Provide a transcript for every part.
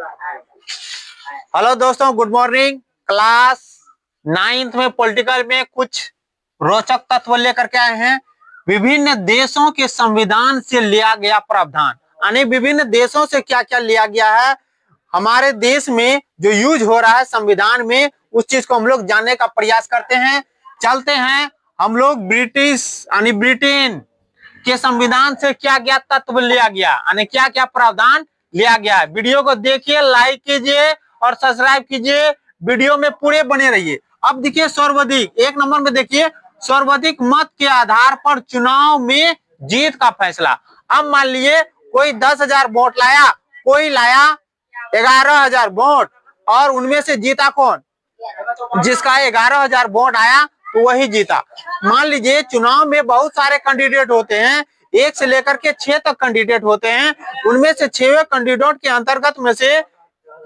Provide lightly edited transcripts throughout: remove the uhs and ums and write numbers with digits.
Hello दोस्तों, good morning. Class 9th में political में कुछ रोचक तत्व लेकर के आए हैं। विभिन्न देशों के संविधान से लिया गया प्रावधान, यानी विभिन्न देशों से क्या क्या लिया गया है, हमारे देश में जो यूज हो रहा है संविधान में, उस चीज को हम लोग जानने का प्रयास करते हैं। चलते हैं हम लोग ब्रिटिश यानी ब्रिटेन के संविधान से क्या क्या तत्व लिया गया, यानी क्या क्या प्रावधान लिया गया है। वीडियो को देखिए, लाइक कीजिए और सब्सक्राइब कीजिए, वीडियो में पूरे बने रहिए। अब देखिए सर्वाधिक, 1 नंबर में देखिए, सर्वाधिक मत के आधार पर चुनाव में जीत का फैसला। अब मान लीजिए कोई 10,000 वोट लाया, कोई लाया 11,000 वोट, और उनमें से जीता कौन? जिसका 11,000 वोट आया तो वही जीता। मान लीजिए चुनाव में बहुत सारे कैंडिडेट होते हैं, 1 से लेकर के 6 तक कैंडिडेट होते हैं। उनमें से 6 कैंडिडेट के अंतर्गत में से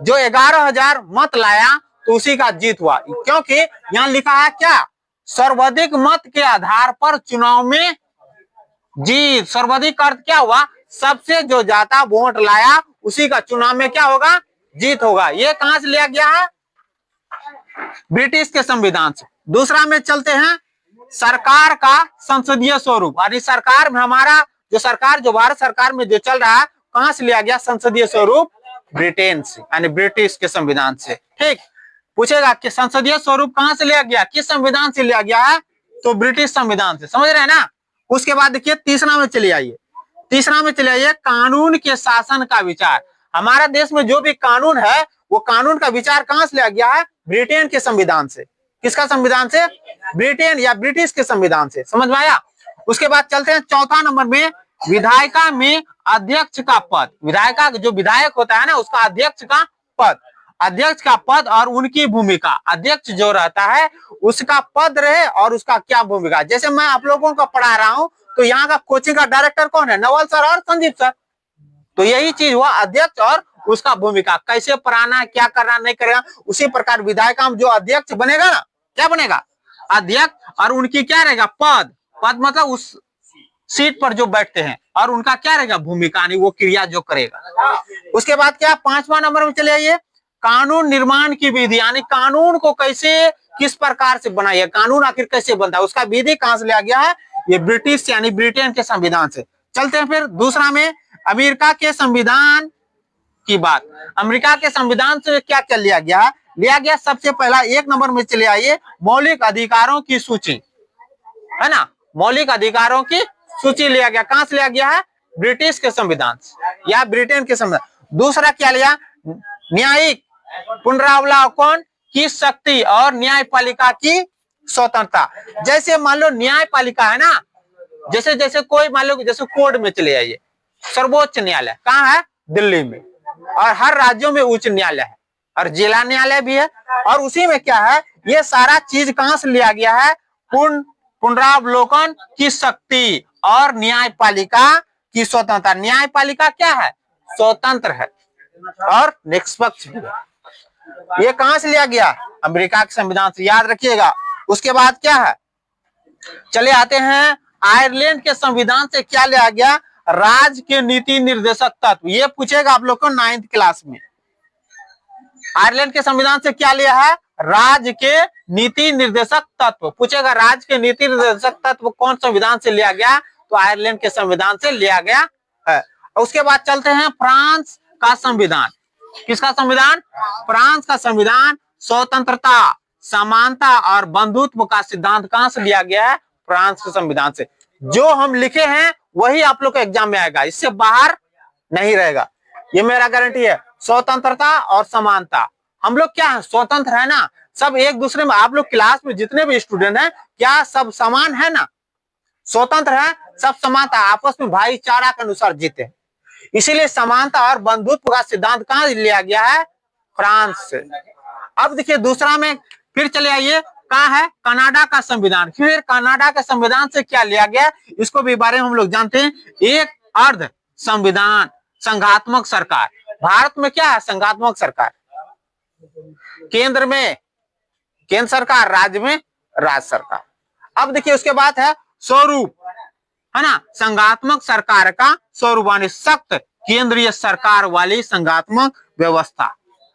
जो 11,000 मत लाया तो उसी का जीत हुआ, क्योंकि यहाँ लिखा है क्या? सर्वाधिक मत के आधार पर चुनाव में जीत। सर्वाधिक अर्थ क्या हुआ? सबसे जो ज्यादा वोट लाया उसी का चुनाव में क्या होगा? जीत होगा। ये कहां से लिया गया है? ब्रिटिश के संविधान से। दूसरा में चलते हैं, सरकार का संसदीय स्वरूप, यानी सरकार में हमारा जो सरकार, जो भारत सरकार में जो चल रहा है, कहां से लिया गया संसदीय स्वरूप? ब्रिटेन से, यानी ब्रिटिश के संविधान से। ठीक, पूछेगा कि संसदीय स्वरूप कहां से लिया गया, किस संविधान से लिया गया है? तो ब्रिटिश संविधान से। समझ रहे हैं ना? उसके बाद देखिए तीसरा में चले आइए, कानून के शासन का विचार। हमारा देश में जो भी कानून है वो कानून का विचार कहां से लिया गया है? ब्रिटेन के संविधान से। किसका संविधान से? ब्रिटेन या ब्रिटिश के संविधान से। समझ में आया? उसके बाद चलते हैं चौथा नंबर में, विधायिका में अध्यक्ष का पद। विधायिका जो विधायक होता है ना, उसका अध्यक्ष का पद, अध्यक्ष का पद और उनकी भूमिका। अध्यक्ष जो रहता है उसका पद रहे और उसका क्या भूमिका। जैसे मैं आप लोगों को पढ़ा रहा हूं तो यहाँ का कोचिंग का डायरेक्टर कौन है? नवल सर और संदीप सर। तो यही चीज हुआ, अध्यक्ष और उसका भूमिका, कैसे पढ़ाना, क्या करना, नहीं करना। उसी प्रकार विधायिका में जो अध्यक्ष बनेगा ना, क्या बनेगा? अध्यक्ष, और उनकी क्या रहेगा? पद। पद मतलब उस सीट पर जो बैठते हैं, और उनका क्या रहेगा? भूमिका, यानी वो क्रिया जो करेगा। उसके बाद क्या, 5वां नंबर में चले आइए, कानून निर्माण की विधि, यानी कानून को कैसे, किस प्रकार से बनाइए, कानून आखिर कैसे बनता है, उसका विधि कहां से लिया गया है? ये ब्रिटिश यानी ब्रिटेन के संविधान से। चलते हैं फिर दूसरा में, अमेरिका के संविधान की बात। अमेरिका के संविधान से क्या क्या लिया गया? लिया गया सबसे पहला 1 नंबर में चले आइए, मौलिक अधिकारों की सूची, है ना? मौलिक अधिकारों की सूची लिया गया। कहां से लिया गया है? ब्रिटिश के संविधान से या ब्रिटेन के संविधान। दूसरा क्या लिया? न्यायिक पुनरावलोकन की शक्ति और न्यायपालिका की स्वतंत्रता। जैसे मान लो न्यायपालिका है ना, जैसे जैसे कोई मान लो, जैसे कोर्ट में चले आइए, सर्वोच्च न्यायालय कहाँ है? दिल्ली में। और हर राज्यों में उच्च न्यायालय है और जिला न्यायालय भी है। और उसी में क्या है, ये सारा चीज कहां से लिया गया है? पुनरावलोकन की शक्ति और न्यायपालिका की स्वतंत्रता। न्यायपालिका क्या है? स्वतंत्र है और निष्पक्ष भी है। ये कहां से लिया गया? अमेरिका के संविधान से, याद रखिएगा। उसके बाद क्या है, चले आते हैं आयरलैंड के संविधान से क्या लिया गया? राज्य के नीति निर्देशक तत्व। ये पूछेगा आप लोग को 9th क्लास में। आयरलैंड के संविधान से क्या लिया है? राज्य के नीति निर्देशक तत्व पूछेगा। राज्य के नीति निर्देशक तत्व कौन संविधान से लिया गया? तो आयरलैंड के संविधान से लिया गया है। उसके बाद चलते हैं फ्रांस का संविधान। किसका संविधान? फ्रांस का संविधान स्वतंत्रता, समानता और बंधुत्व का सिद्धांत कहां से लिया गया है? फ्रांस के संविधान से। जो हम लिखे हैं वही आप लोग को एग्जाम में आएगा, इससे बाहर नहीं रहेगा, ये मेरा गारंटी है। स्वतंत्रता और समानता, हम लोग क्या है? स्वतंत्र है ना, सब एक दूसरे में, आप लोग क्लास में जितने भी स्टूडेंट हैं क्या सब समान है ना? स्वतंत्र है, सब समानता, आपस में भाईचारा के अनुसार जीते। इसीलिए समानता और बंधुत्व का सिद्धांत कहां लिया गया है? फ्रांस से। अब देखिए दूसरा में फिर चले आइए, कहा है? कनाडा का संविधान। फिर कनाडा के संविधान से क्या लिया गया? इसको भी बारे में हम लोग जानते हैं। एक अर्ध संविधान, संघात्मक सरकार। भारत में क्या है? संघात्मक सरकार, केंद्र में केंद्र सरकार, राज्य में राज्य सरकार। अब देखिए उसके बाद है स्वरूप, है ना? संघात्मक सरकार का स्वरूप, यानी सख्त केंद्रीय सरकार वाली संघात्मक व्यवस्था,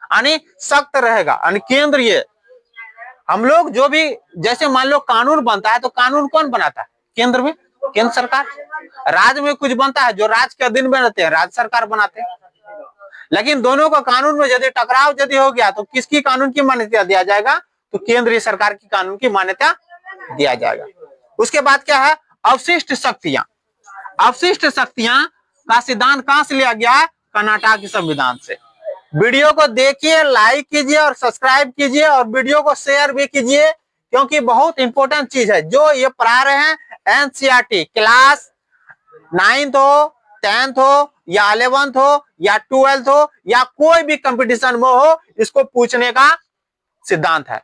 यानी सख्त रहेगा। यानी केंद्रीय, हम लोग जो भी, जैसे मान लो कानून बनता है तो कानून कौन बनाता है? केंद्र में, केंद्र सरकार। राज्य में कुछ बनता है, जो राज्य के अधीन में रहते हैं राज्य सरकार बनाते हैं। लेकिन दोनों का कानून में यदि टकराव यदि हो गया तो किसकी कानून की मान्यता दिया जाएगा? तो केंद्रीय सरकार की कानून की मान्यता दिया जाएगा। उसके बाद क्या है? अवशिष्ट शक्तियां। अवशिष्ट शक्तियां का सिद्धांत कहां से लिया गया है? कर्नाटक के संविधान से। वीडियो को देखिए, लाइक कीजिए और सब्सक्राइब कीजिए और वीडियो को शेयर भी कीजिए, क्योंकि बहुत इंपॉर्टेंट चीज है जो ये पढ़ा रहे हैं। एनसीईआरटी क्लास 9th हो, 10th हो या 11th हो या 12th हो या कोई भी कंपटीशन में हो, इसको पूछने का सिद्धांत है।